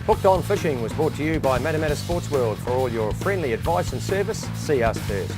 Hooked on Fishing was brought to you by Matamata Sports World. For all your friendly advice and service, see us first.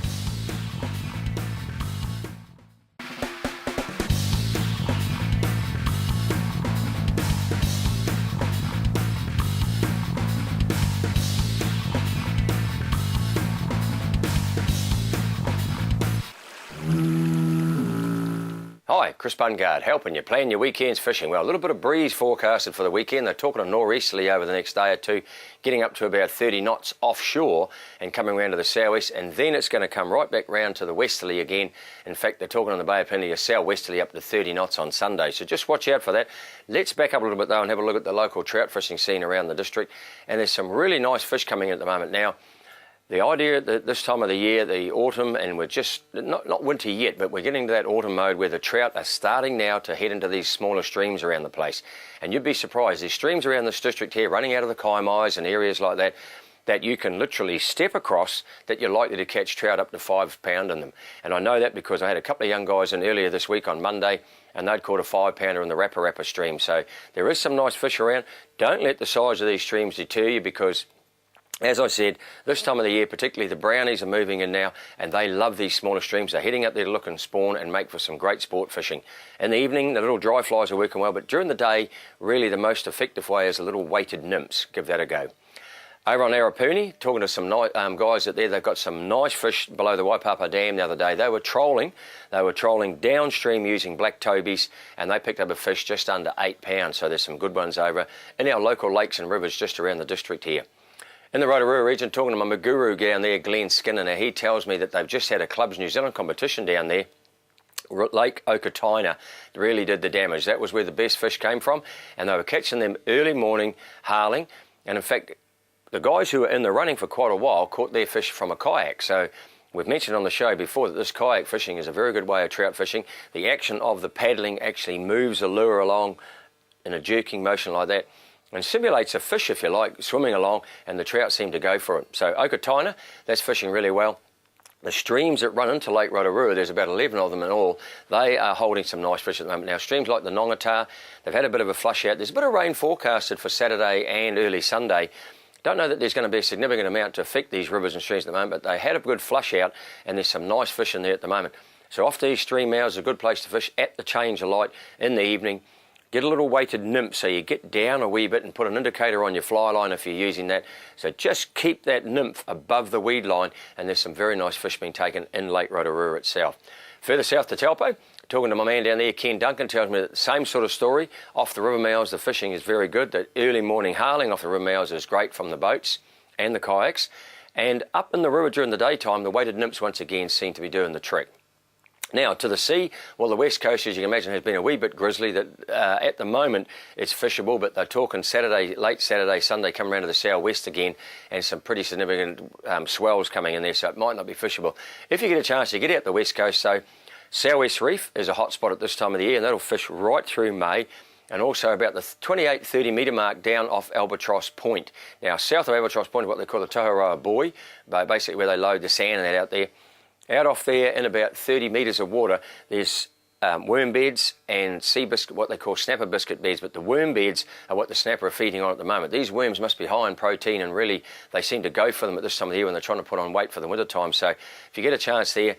Hi, Chris Bungard, helping you plan your weekend's fishing. Well, a little bit of breeze forecasted for the weekend. They're talking a nor'easterly over the next day or two, getting up to about 30 knots offshore and coming around to the southwest, and then it's going to come right back round to the westerly again. In fact, they're talking on the Bay of Plenty a southwesterly up to 30 knots on Sunday, so just watch out for that. Let's back up a little bit though and have a look at the local trout fishing scene around the district, and there's some really nice fish coming in at the moment. Now, the idea that this time of the year, the autumn, and we're just, not winter yet, but we're getting to that autumn mode where the trout are starting now to head into these smaller streams around the place. And you'd be surprised, there's streams around this district here running out of the kaimais and areas like that, that you can literally step across that you're likely to catch trout up to 5 pound in them. And I know that because I had a couple of young guys in earlier this week on Monday, and they'd caught a 5 pounder in the Rappa stream. So there is some nice fish around. Don't let the size of these streams deter you, because as I said, this time of the year, particularly the brownies are moving in now, and they love these smaller streams. They're heading up there to look and spawn and make for some great sport fishing. In the evening, the little dry flies are working well, but during the day, really the most effective way is the little weighted nymphs. Give that a go. Over on Arapuni, talking to some guys out there, they've got some nice fish below the Waipapa Dam the other day. They were trolling downstream using black tobies, and they picked up a fish just under 8 pounds. So there's some good ones over in our local lakes and rivers just around the district here. In the Rotorua region, talking to my guru down there, Glenn Skinner, now he tells me that they've just had a Clubs New Zealand competition down there. Lake Okataina really did the damage. That was where the best fish came from, and they were catching them early morning, harling. And in fact, the guys who were in the running for quite a while caught their fish from a kayak. So we've mentioned on the show before that this kayak fishing is a very good way of trout fishing. The action of the paddling actually moves the lure along in a jerking motion like that, and simulates a fish, if you like, swimming along, and the trout seem to go for it. So Okataina, that's fishing really well. The streams that run into Lake Rotorua, there's about 11 of them in all, they are holding some nice fish at the moment. Now, streams like the Nongata, they've had a bit of a flush out. There's a bit of rain forecasted for Saturday and early Sunday. Don't know that there's going to be a significant amount to affect these rivers and streams at the moment, but they had a good flush out, and there's some nice fish in there at the moment. So off these stream mouths is a good place to fish at the change of light in the evening. Get a little weighted nymph, so you get down a wee bit and put an indicator on your fly line if you're using that. So just keep that nymph above the weed line, and there's some very nice fish being taken in Lake Rotorua itself. Further south to Taupo, talking to my man down there, Ken Duncan, tells me that the same sort of story. Off the river mouths, the fishing is very good. The early morning harling off the river mouths is great from the boats and the kayaks. And up in the river during the daytime, the weighted nymphs once again seem to be doing the trick. Now, to the sea, well, the west coast, as you can imagine, has been a wee bit grizzly. That at the moment, it's fishable, but they're talking Saturday, late Saturday, Sunday, coming around to the southwest again, and some pretty significant swells coming in there, so it might not be fishable. If you get a chance to get out the west coast, so Southwest Reef is a hot spot at this time of the year, and that'll fish right through May, and also about the 28-30 metre mark down off Albatross Point. Now, south of Albatross Point is what they call the Toharoa Buoy, basically where they load the sand and that out there. Out off there in about 30 metres of water, there's worm beds and sea biscuit, what they call snapper biscuit beds, but the worm beds are what the snapper are feeding on at the moment. These worms must be high in protein, and really they seem to go for them at this time of the year when they're trying to put on weight for the winter time. So if you get a chance there,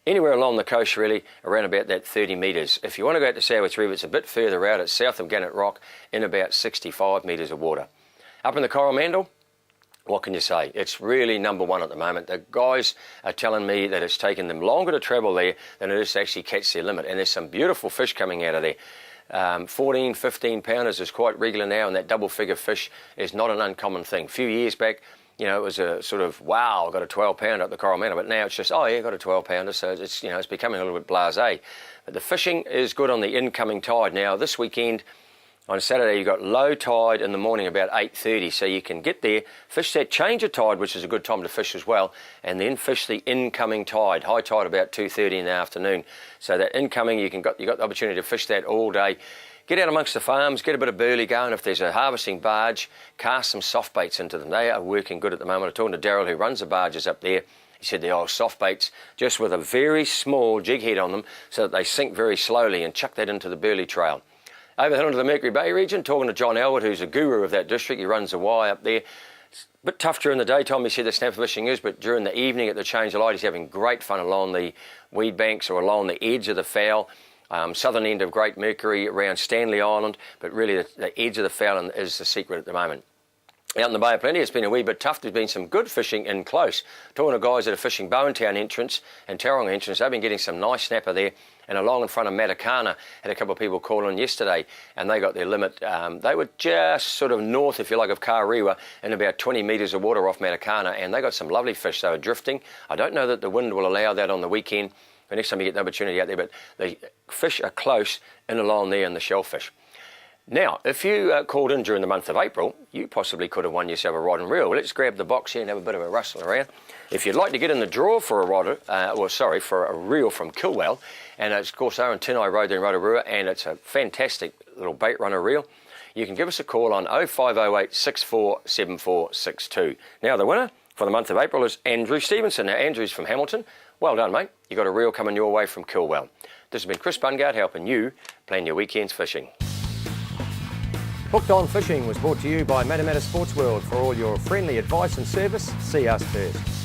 anywhere along the coast really, around about that 30 metres. If you want to go out to Southwest Reef, it's a bit further out. It's south of Gannett Rock in about 65 metres of water. Up in the Coromandel, what can you say? It's really number one at the moment. The guys are telling me that it's taken them longer to travel there than it is to actually catch their limit. And there's some beautiful fish coming out of there. 14, 15 pounders is quite regular now, and that double figure fish is not an uncommon thing. A few years back, you know, it was a sort of, wow, I got a 12 pounder at the Coromandel, but now it's just, oh yeah, got a 12 pounder, so it's, you know, it's becoming a little bit blasé. But the fishing is good on the incoming tide. Now, this weekend, on Saturday, you've got low tide in the morning about 8:30, so you can get there, fish that change of tide, which is a good time to fish as well, and then fish the incoming tide, high tide about 2:30 in the afternoon. So that incoming, you got the opportunity to fish that all day. Get out amongst the farms, get a bit of burley going. If there's a harvesting barge, cast some soft baits into them. They are working good at the moment. I'm talking to Daryl, who runs the barges up there. He said the old soft baits, just with a very small jig head on them, so that they sink very slowly, and chuck that into the burley trail. Over the hill into the Mercury Bay region, talking to John Elwood, who's a guru of that district. He runs a Y up there. It's a bit tough during the daytime, he said the snapper fishing is, but during the evening at the change of light, he's having great fun along the weed banks or along the edge of the foul. Southern end of Great Mercury around Stanley Island, but really the edge of the foul is the secret at the moment. Out in the Bay of Plenty, it's been a wee bit tough. There's been some good fishing in close. Talking to guys that are fishing Bowentown entrance and Tauranga entrance, they've been getting some nice snapper there. And along in front of Matakana, had a couple of people call in yesterday, and they got their limit. They were just sort of north, if you like, of Karewa, in about 20 metres of water off Matakana, and they got some lovely fish. They were drifting. I don't know that the wind will allow that on the weekend, the next time you get the opportunity out there, but the fish are close in along there and the shellfish. Now, if you called in during the month of April, you possibly could have won yourself a rod and reel. Well, let's grab the box here and have a bit of a rustle around. If you'd like to get in the draw for a for a reel from Kilwell, and it's of course in Tinai Road there in Rotorua, and it's a fantastic little bait runner reel, you can give us a call on 0508 647462. Now, the winner for the month of April is Andrew Stevenson. Now, Andrew's from Hamilton. Well done, mate. You got a reel coming your way from Kilwell. This has been Chris Bungard helping you plan your weekend's fishing. Hooked on Fishing was brought to you by Matamata Sports World. For all your friendly advice and service, see us first.